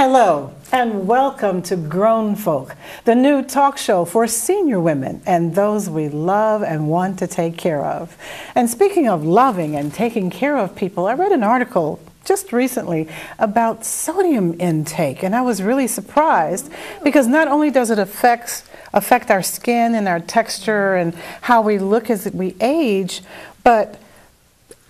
Hello and welcome to Grown Folk, the new talk show for senior women and those we love and want to take care of. And speaking of loving and taking care of people, I read an article just recently about sodium intake, and I was really surprised because not only does it affect our skin and our texture and how we look as we age, but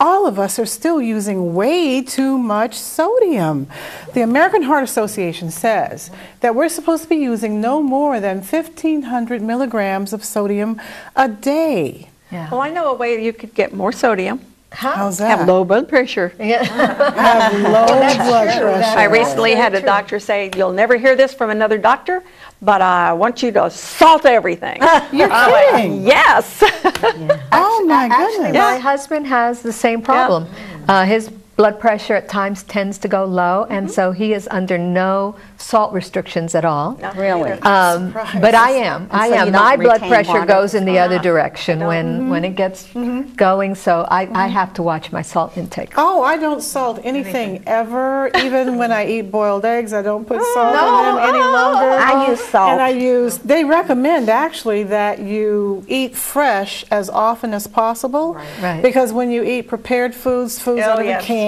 all of us are still using way too much sodium. The American Heart Association says that we're supposed to be using no more than 1,500 milligrams of sodium a day. Yeah. Well, I know a way you could get more sodium. How's that? Have low blood pressure. Have low blood pressure. I recently had a doctor say, "You'll never hear this from another doctor, but I want you to salt everything." You're kidding? Yes. Oh my goodness. Actually, my husband has the same problem. His blood pressure at times tends to go low, and so he is under no salt restrictions at all. Not really. But I am. My blood pressure goes in the other direction when it gets going, so I have to watch my salt intake. Oh, I don't salt anything ever. Even when I eat boiled eggs, I don't put salt in them any longer. I use salt. And they recommend actually that you eat fresh as often as possible. Right. Because when you eat prepared foods out of a can,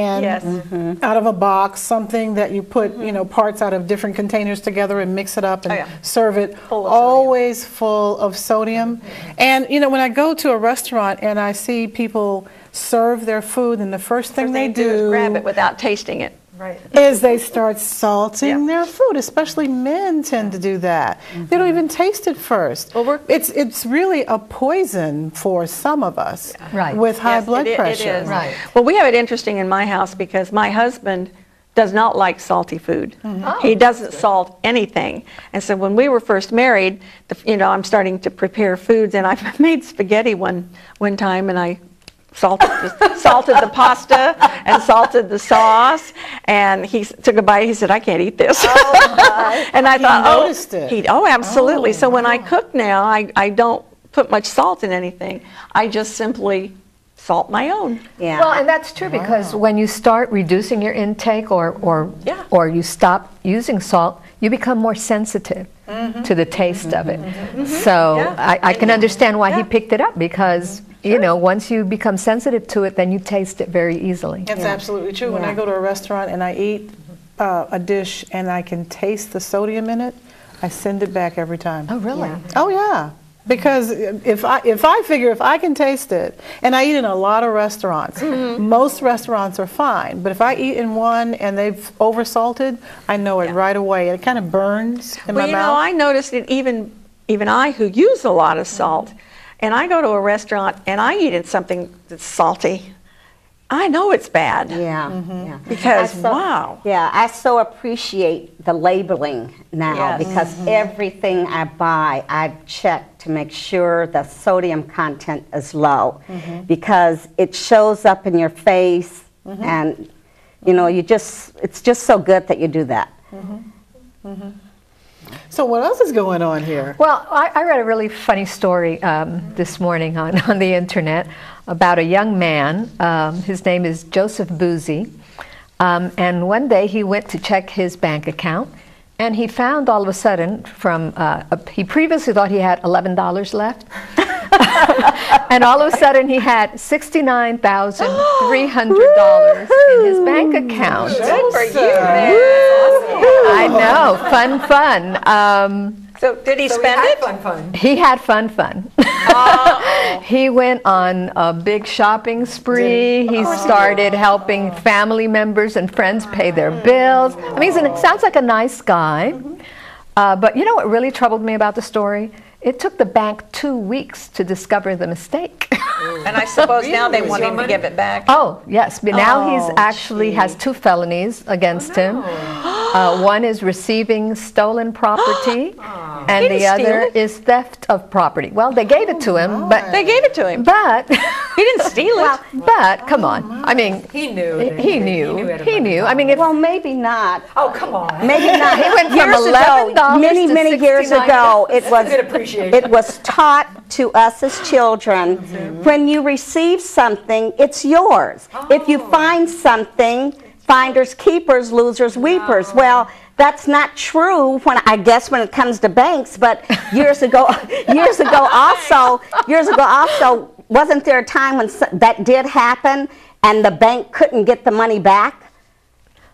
out of a box, something that you put, parts out of different containers together and mix it up and serve it, always full of sodium. And when I go to a restaurant and I see people serve their food, and the first thing they do is grab it without tasting it. Right. Is they start salting their food. Especially men tend to do that. They don't even taste it first. Well, it's really a poison for some of us with high blood pressure. It is. Right. Well, we have it interesting in my house because my husband does not like salty food. He doesn't salt anything. And so when we were first married, I'm starting to prepare foods, and I made spaghetti one time, and I salted the pasta and salted the sauce, and he took a bite. He said, "I can't eat this." And I thought, noticed it. Absolutely. So when I cook now, I don't put much salt in anything. I just simply salt my own. Yeah. Well, and that's true because when you start reducing your intake or you stop using salt, you become more sensitive to the taste of it. So I can understand why he picked it up because once you become sensitive to it, then you taste it very easily. That's absolutely true. When I go to a restaurant and I eat a dish and I can taste the sodium in it, I send it back every time. Oh, really? Yeah. Oh, yeah. Because if I figure if I can taste it, and I eat in a lot of restaurants, most restaurants are fine, but if I eat in one and they've oversalted, I know it right away. It kind of burns in my mouth. I noticed it even I who use a lot of salt, and I go to a restaurant and I eat in something that's salty, I know it's bad. Yeah. Because, wow. Yeah, I so appreciate the labeling now because everything I buy, I check to make sure the sodium content is low because it shows up in your face and, it's just so good that you do that. So what else is going on here? Well, I read a really funny story this morning on the internet about a young man. His name is Joseph Boozy. And one day he went to check his bank account, and he found all of a sudden he previously thought he had $11 left. And all of a sudden he had $69,300 in his bank account. Good for you, man. I know, fun. So did he spend it? He had fun. He went on a big shopping spree. He started helping family members and friends pay their bills. I mean, it sounds like a nice guy. But you know what really troubled me about the story? It took the bank 2 weeks to discover the mistake. And I suppose now they want him to give it back. Oh, yes. But now he's actually has 2 felonies against him. One is receiving stolen property, and the other is theft of property. Well, they gave it to him, but they gave it to him. But he didn't steal it. But come on, I mean, he knew. He knew. I mean, well, maybe not. Oh, come on. Maybe not. He went from $11 many years ago. It was taught to us as children. When you receive something, it's yours. If you find something, finders keepers, losers weepers. Well, That's not true when I guess when it comes to banks, but years ago also, wasn't there a time when that did happen and the bank couldn't get the money back?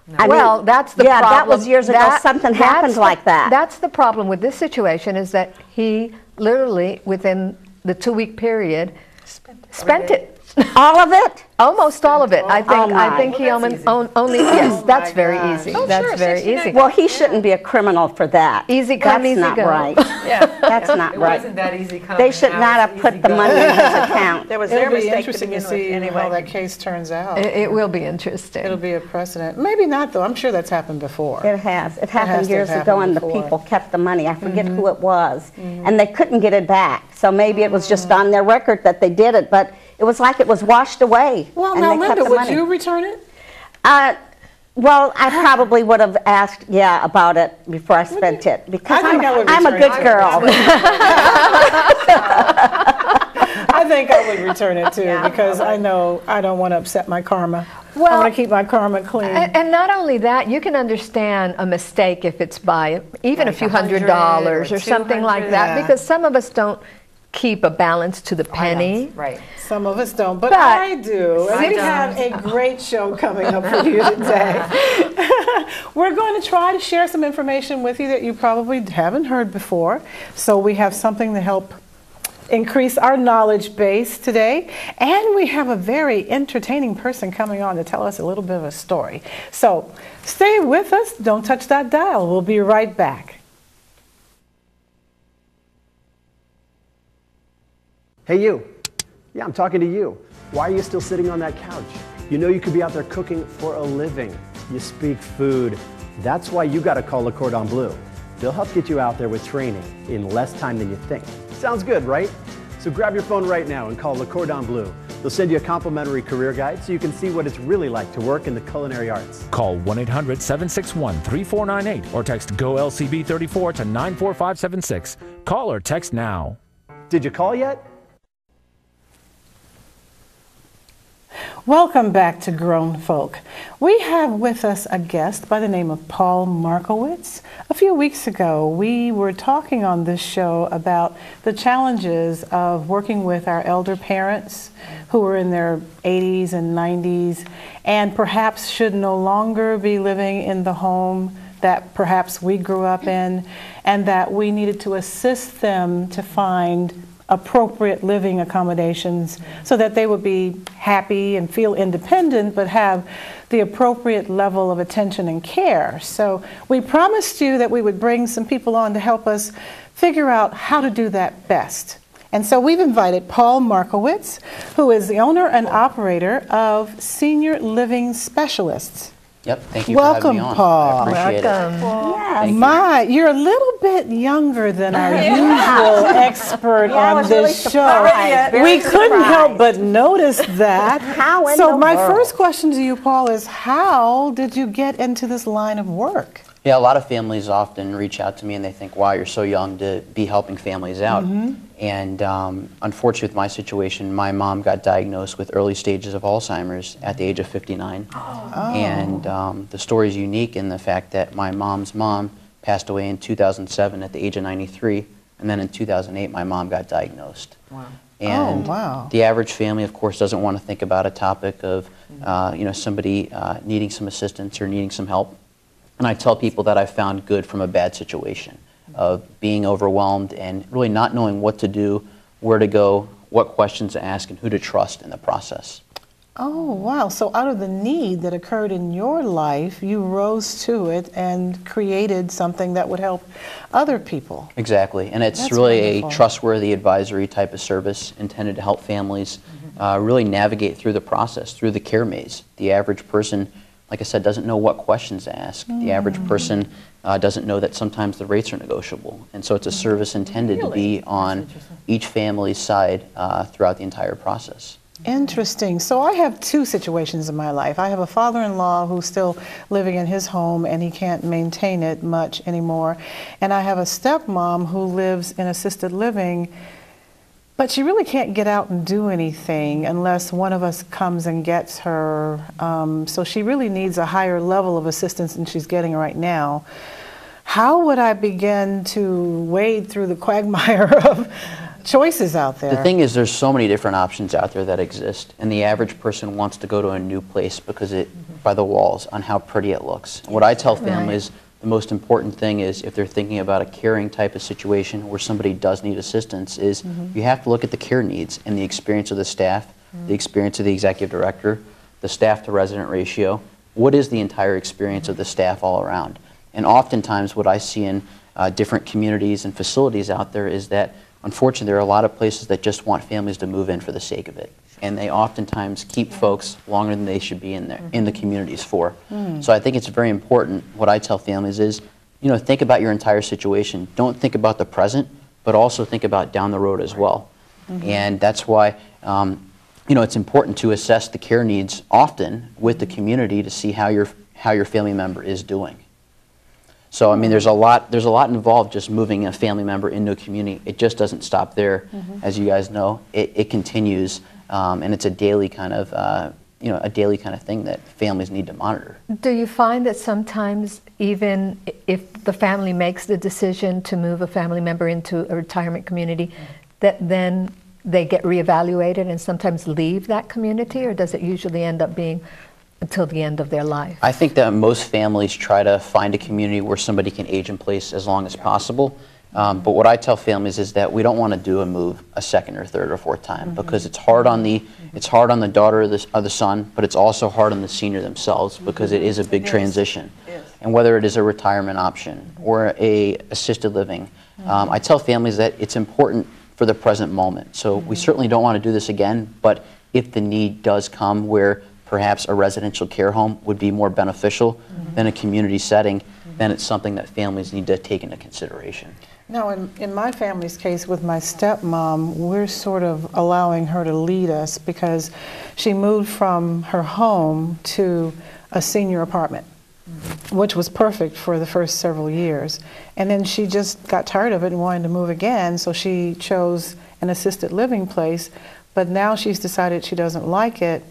No. Well, that's the problem. Yeah, that was years ago. Something happened like that. That's the problem with this situation, is that he literally, within the 2-week period, spent it. All of it? Almost all of it. I think he only yes, that's very easy. That's very easy. Well, he shouldn't be a criminal for that. Easy come, easy go. That's not right. Yeah. That's not right. It wasn't that easy come. They should not have put the money in his account. There was their It'll be mistake interesting to begin with, see anyway. how that case turns out. It will be interesting. It'll be a precedent. Maybe not, though. I'm sure that's happened before. It has. It happened has to years have ago, happened and the before. people kept the money. I forget who it was. And they couldn't get it back. So maybe it was just on their record that they did it, but it was like it was washed away. Well, and now, they kept Linda, the would money. you return it? Well, I probably would have asked, about it before I spent it, because I think I would I'm a return good it. girl. I think I would return it too, because I know I don't want to upset my karma. Well, I want to keep my karma clean. And not only that, you can understand a mistake if it's by even a few $100 or something like that, Yeah. because some of us don't keep a balance to the penny. Right. Some of us don't, but But I do. And we don't. have a great show coming up for you today. We're going to try to share some information with you that you probably haven't heard before. So we have something to help increase our knowledge base today. And we have a very entertaining person coming on to tell us a little bit of a story. So stay with us. Don't touch that dial. We'll be right back. Hey you. Yeah, I'm talking to you. Why are you still sitting on that couch? You know you could be out there cooking for a living. You speak food. That's why you gotta call Le Cordon Bleu. They'll help get you out there with training in less time than you think. Sounds good, right? So grab your phone right now and call Le Cordon Bleu. They'll send you a complimentary career guide so you can see what it's really like to work in the culinary arts. Call 1-800-761-3498 or text GOLCB34 to 94576. Call or text now. Did you call yet? Welcome back to Grown Folk. We have with us a guest by the name of Paul Markowitz. A few weeks ago, we were talking on this show about the challenges of working with our elder parents who are in their 80s and 90s and perhaps should no longer be living in the home that perhaps we grew up in, and that we needed to assist them to find appropriate living accommodations so that they would be happy and feel independent but have the appropriate level of attention and care. So we promised you that we would bring some people on to help us figure out how to do that best. And so we've invited Paul Markowitz, who is the owner and operator of Senior Living Specialists. Yep, thank you for having me on. Welcome, Paul. I appreciate Welcome. Thank you. You're a little bit younger than our usual expert I on was this really show. surprised, very We couldn't surprised. help but notice that. How in so the my world? first question to you, Paul, is how did you get into this line of work? Yeah, a lot of families often reach out to me and they think, wow, you're so young to be helping families out. And unfortunately with my situation, my mom got diagnosed with early stages of Alzheimer's at the age of 59. And the story is unique in the fact that my mom's mom passed away in 2007 at the age of 93. And then in 2008, my mom got diagnosed. Wow. And the average family, of course, doesn't want to think about a topic of somebody needing some assistance or needing some help. And I tell people that I found good from a bad situation of being overwhelmed and really not knowing what to do, where to go, what questions to ask, and who to trust in the process. Oh, wow. So out of the need that occurred in your life, you rose to it and created something that would help other people. Exactly. And it's That's really wonderful. a trustworthy advisory type of service intended to help families really navigate through the process, through the care maze. The average person, like I said, doesn't know what questions to ask. The average person doesn't know that sometimes the rates are negotiable. And so it's a service intended to be on each family's side throughout the entire process. Interesting. So I have two situations in my life. I have a father-in-law who's still living in his home and he can't maintain it much anymore. And I have a stepmom who lives in assisted living, but she really can't get out and do anything unless one of us comes and gets her. So she really needs a higher level of assistance than she's getting right now. how would I begin to wade through the quagmire of choices out there? The thing is, there's so many different options out there that exist, and the average person wants to go to a new place because by the walls, on how pretty it looks. And what I tell families, the most important thing is, if they're thinking about a caring type of situation where somebody does need assistance, is you have to look at the care needs and the experience of the staff, the experience of the executive director, the staff to resident ratio. What is the entire experience of the staff all around? And oftentimes what I see in different communities and facilities out there is that, unfortunately, there are a lot of places that just want families to move in for the sake of it. And they oftentimes keep folks longer than they should be in there, in the communities for. So I think it's very important. What I tell families is, think about your entire situation. Don't think about the present, but also think about down the road as well. And that's why, it's important to assess the care needs often with the community to see how your family member is doing. So I mean, there's a lot involved just moving a family member into a community. It just doesn't stop there, as you guys know. It continues, and it's a daily kind of thing that families need to monitor. Do you find that sometimes, even if the family makes the decision to move a family member into a retirement community, that then they get reevaluated and sometimes leave that community, or does it usually end up being until the end of their life? I think that most families try to find a community where somebody can age in place as long as possible. But what I tell families is that we don't want to do a move a second or third or fourth time, because it's hard on the daughter or the son, but it's also hard on the senior themselves, because it is a big transition. And whether it is a retirement option or a assisted living, I tell families that it's important for the present moment. So we certainly don't want to do this again, but if the need does come where perhaps a residential care home would be more beneficial than a community setting, then it's something that families need to take into consideration. Now, in my family's case with my stepmom, we're sort of allowing her to lead us because she moved from her home to a senior apartment, which was perfect for the first several years. And then she just got tired of it and wanted to move again, so she chose an assisted living place. But now she's decided she doesn't like it.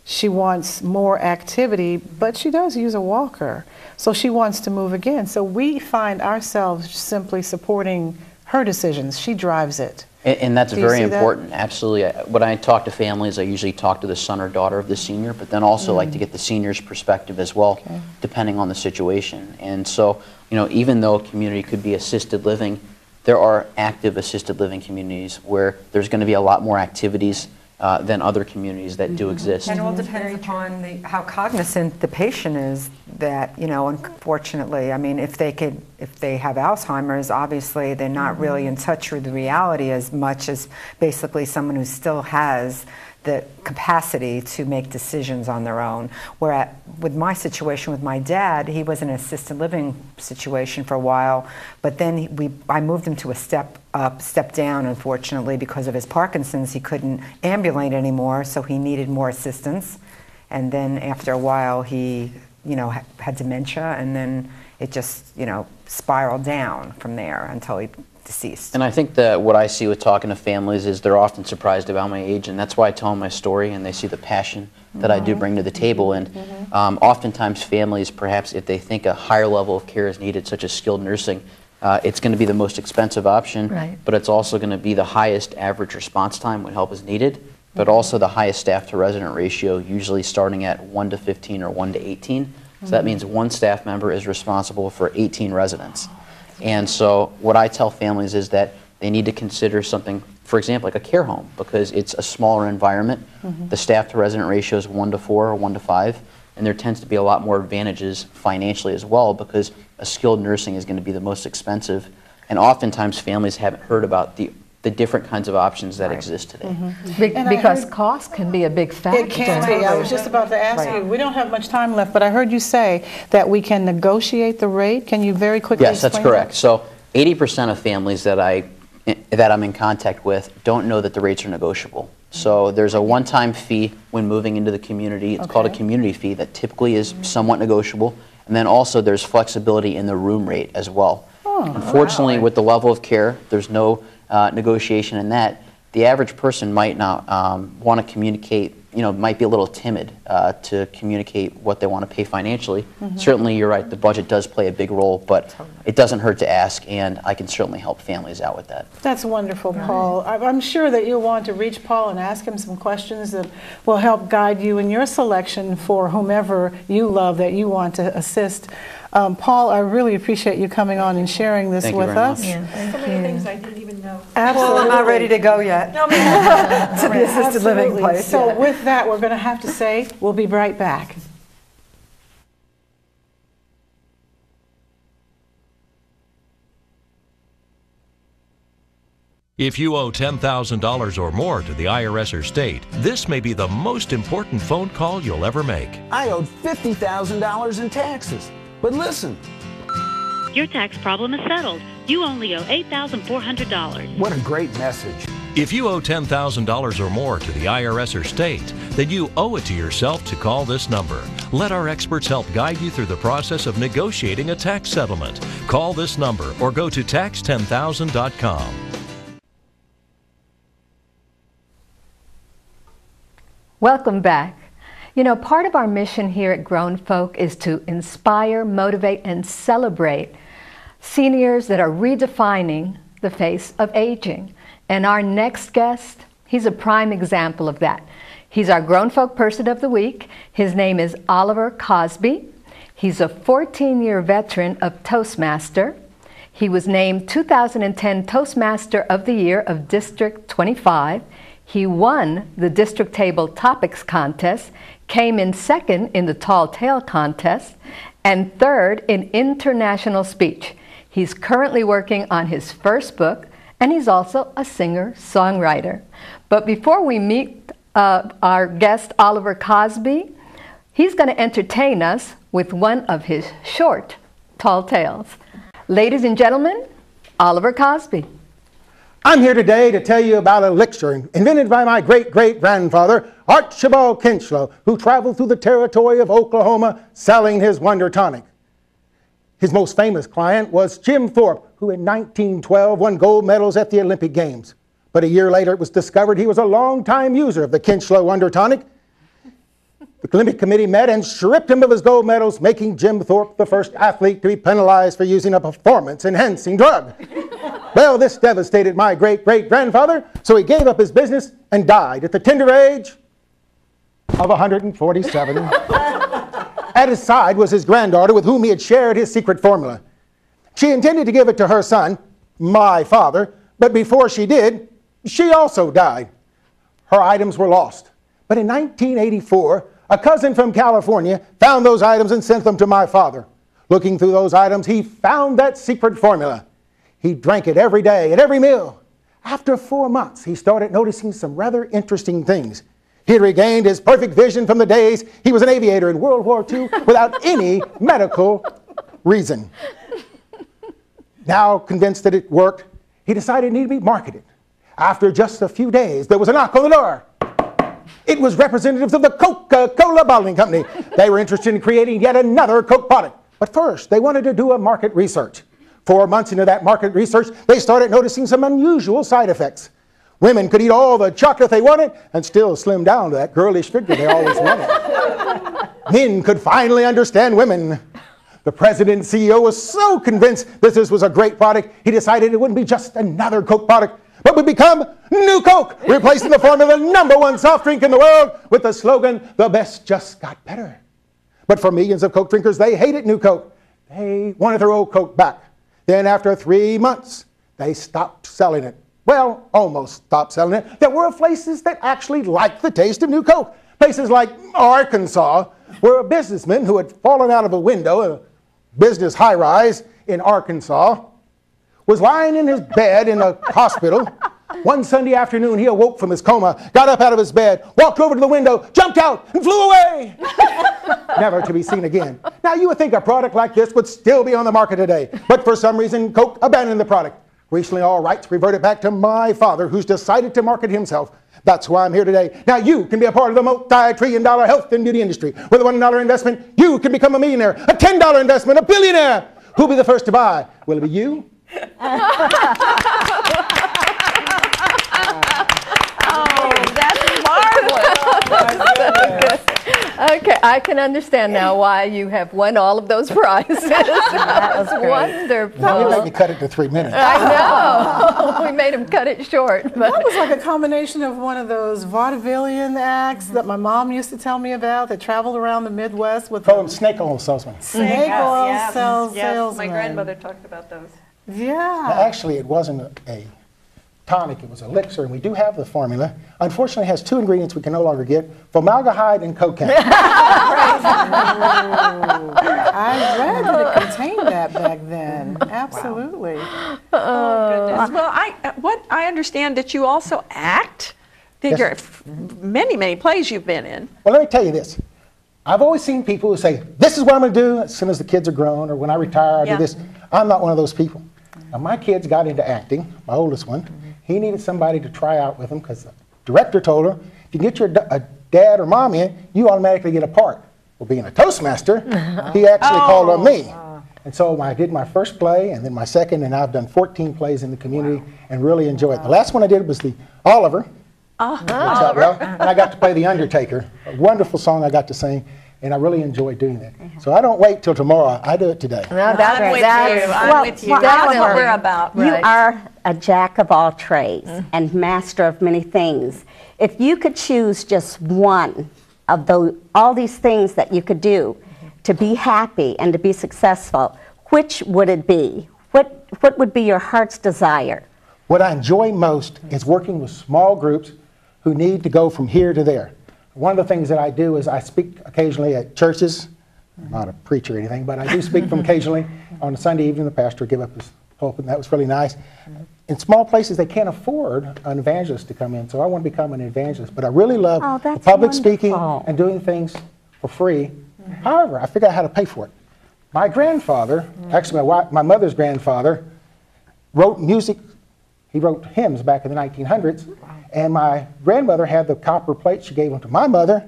She wants more activity, but she does use a walker. So she wants to move again. So we find ourselves simply supporting her decisions. She drives it. And that's very important, absolutely. When I talk to families, I usually talk to the son or daughter of the senior, but then also like to get the senior's perspective as well, depending on the situation. And so, even though a community could be assisted living, there are active assisted living communities where there's going to be a lot more activities than other communities that do exist. And it all depends upon how cognizant the patient is that, unfortunately, I mean, if they have Alzheimer's, obviously they're not really in touch with the reality as much as basically someone who still has the capacity to make decisions on their own. Where with my situation with my dad, he was in an assisted living situation for a while, but then I moved him to a step down, unfortunately, because of his Parkinson's. He couldn't ambulate anymore, so he needed more assistance. And then after a while, he, had dementia, and then it just, spiraled down from there until he deceased. And I think that what I see with talking to families is they're often surprised about my age, and that's why I tell them my story, and they see the passion that I do bring to the table. And oftentimes families, perhaps if they think a higher level of care is needed, such as skilled nursing, it's going to be the most expensive option, but it's also going to be the highest average response time when help is needed, but also the highest staff to resident ratio, usually starting at 1 to 15 or 1 to 18. So that means one staff member is responsible for 18 residents. And so what I tell families is that they need to consider something, for example, like a care home, because it's a smaller environment. The staff to resident ratio is 1 to 4 or 1 to 5, and there tends to be a lot more advantages financially as well, because a skilled nursing is going to be the most expensive. And oftentimes families haven't heard about the different kinds of options that exist today. Because cost can be a big factor. It can be. I was just about to ask you. We don't have much time left, but I heard you say that we can negotiate the rate. Can you very quickly explain that's correct. So 80% of families that I'm in contact with don't know that the rates are negotiable. So there's a one-time fee when moving into the community. It's called a community fee that typically is somewhat negotiable. And then also there's flexibility in the room rate as well. Unfortunately, with the level of care, there's no negotiation in that. The average person might not want to communicate might be a little timid to communicate what they want to pay financially. Certainly, you're right, the budget does play a big role, but it doesn't hurt to ask, and I can certainly help families out with that. That's wonderful, Paul. I'm sure that you'll want to reach Paul and ask him some questions that will help guide you in your selection for whomever you love that you want to assist. Paul, I really appreciate you coming on and sharing this with us. Yeah, So many things I didn't even know. Absolutely. Well, I'm not ready to go yet to the assisted living Absolutely. place. So with that, we're going to have to say we'll be right back. If you owe $10,000 or more to the IRS or state, this may be the most important phone call you'll ever make. I owed $50,000 in taxes. But listen. Your tax problem is settled. You only owe $8,400. What a great message. If you owe $10,000 or more to the IRS or state, then you owe it to yourself to call this number. Let our experts help guide you through the process of negotiating a tax settlement. Call this number or go to tax10000.com. Welcome back. You know, part of our mission here at Grown Folk is to inspire, motivate, and celebrate seniors that are redefining the face of aging. And our next guest, he's a prime example of that. He's our Grown Folk Person of the Week. His name is Oliver Cosby. He's a 14-year veteran of Toastmaster. He was named 2010 Toastmaster of the Year of District 25. He won the District Table Topics Contest, came in second in the Tall Tale Contest, and third in International Speech. He's currently working on his first book, and he's also a singer-songwriter. But before we meet our guest, Oliver Cosby, he's going to entertain us with one of his short tall tales. Ladies and gentlemen, Oliver Cosby. I'm here today to tell you about a elixir invented by my great-great-grandfather, Archibald Kinchlow, who traveled through the territory of Oklahoma selling his wonder tonic. His most famous client was Jim Thorpe, who in 1912 won gold medals at the Olympic Games. But a year later it was discovered he was a long-time user of the Kinchlow wonder tonic. The Olympic Committee met and stripped him of his gold medals, making Jim Thorpe the first athlete to be penalized for using a performance-enhancing drug. Well, this devastated my great-great-grandfather, so he gave up his business and died at the tender age of 147. At his side was his granddaughter, with whom he had shared his secret formula. She intended to give it to her son, my father, but before she did, she also died. Her items were lost. But in 1984, a cousin from California found those items and sent them to my father. Looking through those items, he found that secret formula. He drank it every day at every meal. After 4 months, he started noticing some rather interesting things. He had regained his perfect vision from the days he was an aviator in World War II without any medical reason. Now convinced that it worked, he decided it needed to be marketed. After just a few days, there was a knock on the door. It was representatives of the Coca-Cola Bottling Company. They were interested in creating yet another Coke product. But first, they wanted to do a market research. 4 months into that market research, they started noticing some unusual side effects. Women could eat all the chocolate they wanted and still slim down to that girlish figure they always wanted. Men could finally understand women. The president and CEO was so convinced that this was a great product, he decided it wouldn't be just another Coke product, but would become New Coke, replacing the formula #1 soft drink in the world with the slogan, "The best just got better." But for millions of Coke drinkers, they hated New Coke. They wanted their old Coke back. Then after 3 months, they stopped selling it. Well, almost stopped selling it. There were places that actually liked the taste of New Coke. Places like Arkansas, where a businessman who had fallen out of a window in a business high-rise in Arkansas was lying in his bed in a hospital. One Sunday afternoon, he awoke from his coma, got up out of his bed, walked over to the window, jumped out, and flew away, never to be seen again. Now, you would think a product like this would still be on the market today, but for some reason, Coke abandoned the product. Recently, all rights reverted back to my father, who's decided to market himself. That's why I'm here today. Now, you can be a part of the multi-trillion-dollar health and beauty industry. With a $1 investment, you can become a millionaire. A $10 investment, a billionaire. Who'll be the first to buy? Will it be you? Oh, that's marvelous. Okay, I can understand now why you have won all of those prizes. That was wonderful. Now, you made me cut it to 3 minutes. I know. We made him cut it short. But. That was like a combination of one of those vaudevillian acts that my mom used to tell me about that traveled around the Midwest with Call them snake oil salesmen. snake oil salesmen. My grandmother talked about those. Yeah. Now, actually, it wasn't a tonic, it was elixir, and we do have the formula. Unfortunately, it has 2 ingredients we can no longer get, formaldehyde and cocaine. I read that it contained that back then. Absolutely. Wow. Oh, goodness. Well, I understand that you also act. That Yes. Many plays you've been in. Well, let me tell you this. I've always seen people who say, this is what I'm going to do as soon as the kids are grown, or when I retire, I do this. I'm not one of those people. Now, my kids got into acting, my oldest one. He needed somebody to try out with him because the director told her, if you get your dad or mom in, you automatically get a part. Well, being a Toastmaster, he actually called on me. And so I did my first play and then my second, and I've done 14 plays in the community and really enjoy it. The last one I did was the Oliver. Oliver. Well, and I got to play the Undertaker. A wonderful song I got to sing, and I really enjoyed doing that. So I don't wait till tomorrow. I do it today. No, that's I'm with you. I'm with you. Well, That's what Oliver, we're about. You are a jack of all trades and master of many things. If you could choose just one of all these things that you could do to be happy and to be successful, which would it be? What would be your heart's desire? What I enjoy most is working with small groups who need to go from here to there. One of the things that I do is I speak occasionally at churches. I'm not a preacher or anything, but I do speak from occasionally. On a Sunday evening, the pastor would give up his pulpit, and that was really nice. In small places, they can't afford an evangelist to come in, so I want to become an evangelist. But I really love public speaking and doing things for free. However, I figured out how to pay for it. My grandfather, actually my mother's grandfather, wrote music. He wrote hymns back in the 1900s. And my grandmother had the copper plate. She gave them to my mother.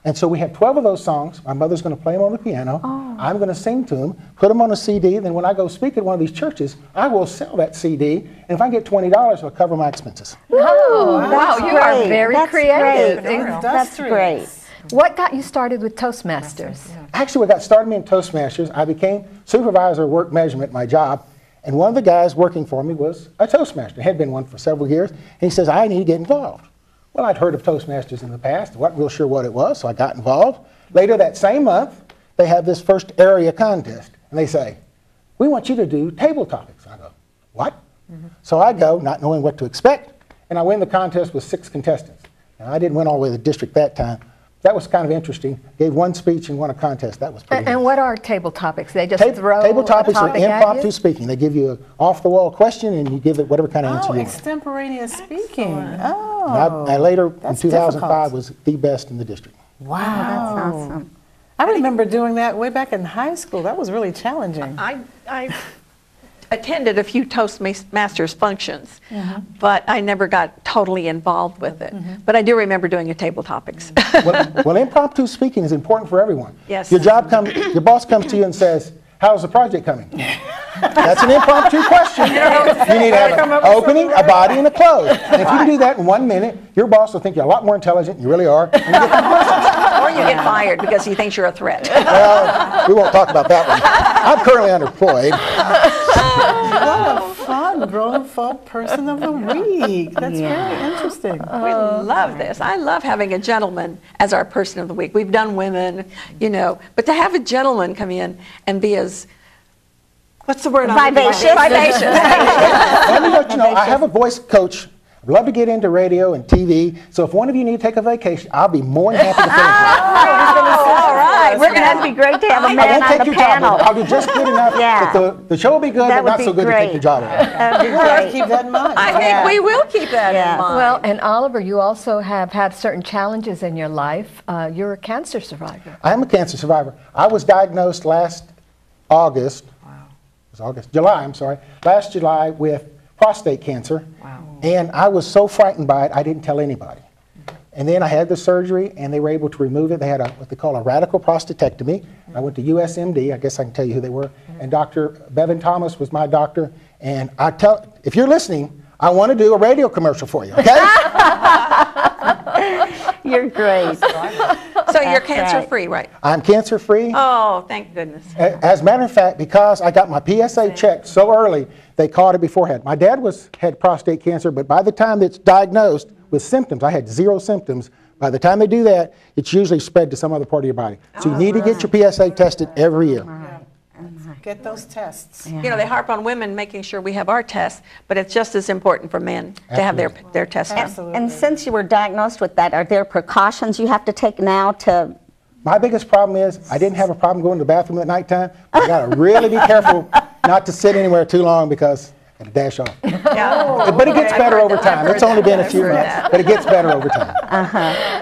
And so we have 12 of those songs. My mother's going to play them on the piano. I'm going to sing to them, put them on a CD. And then when I go speak at one of these churches, I will sell that CD. And if I get $20, it'll cover my expenses. Oh, wow. You are very creative. That's great. What got you started with Toastmasters? Actually, what got started me in Toastmasters, I became supervisor of work measurement at my job. And one of the guys working for me was a Toastmaster. Had been one for several years. And he says, I need to get involved. Well, I'd heard of Toastmasters in the past. Wasn't real sure what it was, so I got involved. Later that same month, they have this first area contest. And they say, we want you to do table topics. I go, what? So I go, not knowing what to expect, and I win the contest with 6 contestants. Now, I didn't win all the way to the district that time. That was kind of interesting. Gave one speech and won a contest. That was pretty nice. And what are table topics? They just throw table topics a are topic at impromptu you? speaking. They give you an off-the-wall question, and you give it whatever kind of answer you want. Extemporaneous speaking. And I later, in 2005, was the best in the district. Wow. That's awesome. I remember doing that way back in high school. That was really challenging. I attended a few Toastmasters functions, but I never got totally involved with it. But I do remember doing a table topics. Well, impromptu speaking is important for everyone. Yes. Your boss comes to you and says, how's the project coming? That's an impromptu question. You need to have an opening, a body, and a close. And if you can do that in 1 minute, your boss will think you're a lot more intelligent than you really are. And you get Or you get fired because he thinks you're a threat. Well, we won't talk about that one. I'm currently underemployed. What a fun grown folk person of the week. That's very interesting. We love this. I love having a gentleman as our person of the week. We've done women, you know, but to have a gentleman come in and be as, what's the word? Vivacious. Vivacious. Let me let you know, I have a voice coach. I'd love to get into radio and TV, so if one of you need to take a vacation, I'll be more than happy to fill it. All right. We're going That'd be great to have a I man won't on take the your panel. job. I'll do just good enough that the show will be good, That but not would so be good to take great. your job away. That'd be We'll have to great. keep that in mind. I think we will keep that in mind. Well, and Oliver, you also have had certain challenges in your life. You're a cancer survivor. I am a cancer survivor. I was diagnosed last August. It was July, I'm sorry. Last July with prostate cancer. Wow. And I was so frightened by it, I didn't tell anybody. And then I had the surgery, and they were able to remove it. They had what they call a radical prostatectomy. I went to USMD. I guess I can tell you who they were. And Dr. Bevan Thomas was my doctor. And if you're listening, I want to do a radio commercial for you, okay? You're great. So you're cancer-free, right? I'm cancer-free. Oh, thank goodness. As a matter of fact, because I got my PSA checked so early, they caught it beforehand. My dad had prostate cancer, but by the time it's diagnosed with symptoms, I had 0 symptoms. By the time they do that, it's usually spread to some other part of your body. So you need to get your PSA tested every year. Get those tests. You know, they harp on women making sure we have our tests, but it's just as important for men to have their tests done. Absolutely. And since you were diagnosed with that, are there precautions you have to take now to... My biggest problem is I didn't have a problem going to the bathroom at nighttime. I got to really be careful not to sit anywhere too long because I got to dash off. Yeah. But it gets better over time. It's only been a few months, but it gets better over time.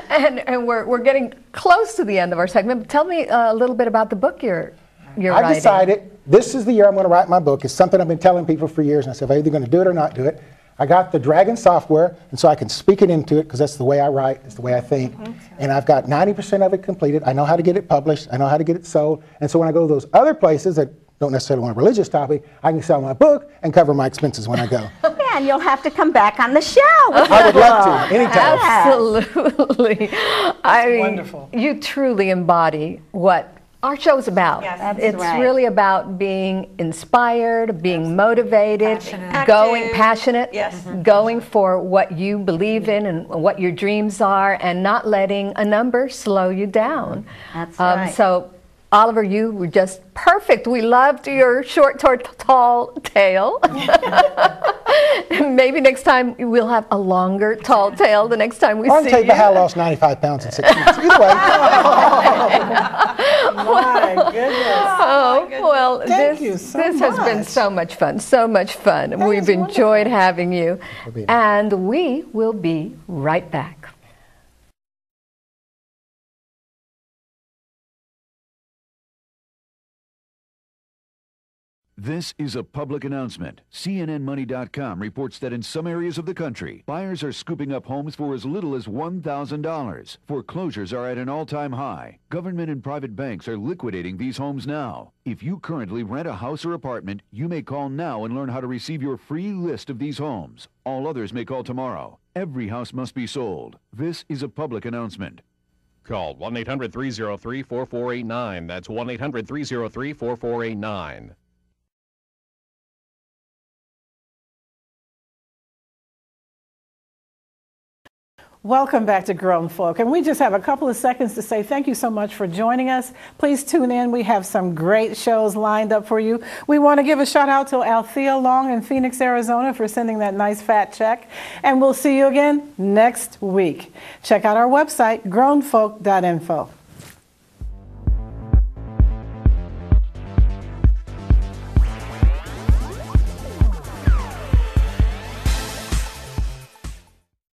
And we're getting close to the end of our segment. Tell me a little bit about the book you're writing. I decided this is the year I'm going to write my book. It's something I've been telling people for years, and I said I'm either going to do it or not do it. I got the Dragon software, and so I can speak it into it because that's the way I write, it's the way I think. And I've got 90% of it completed. I know how to get it published. I know how to get it sold. And so when I go to those other places that don't necessarily want a religious topic, I can sell my book and cover my expenses when I go. Yeah, and you'll have to come back on the show. I would love to, anytime. Absolutely. I mean, wonderful. You truly embody what our show's about. Yes, it's right. really about being inspired, being motivated, Passionate. passionate, Yes. going for what you believe in and what your dreams are, and not letting a number slow you down. That's right. So, Oliver, you were just perfect. We loved your short, tall tail. Maybe next time we'll have a longer, tall tail the next time we see you. I can tell you about how I lost 95 pounds in 6 months. Either way. My goodness. Oh, well, Thank you so this has been much. so much fun, so much fun. We've enjoyed having you, and we will be right back. This is a public announcement. CNNMoney.com reports that in some areas of the country, buyers are scooping up homes for as little as $1,000. Foreclosures are at an all-time high. Government and private banks are liquidating these homes now. If you currently rent a house or apartment, you may call now and learn how to receive your free list of these homes. All others may call tomorrow. Every house must be sold. This is a public announcement. Call 1-800-303-4489. That's 1-800-303-4489. Welcome back to Grown Folk, and we just have a couple of seconds to say thank you so much for joining us. Please tune in. We have some great shows lined up for you. We want to give a shout out to Althea Long in Phoenix, Arizona for sending that nice fat check, and we'll see you again next week. Check out our website, grownfolk.info.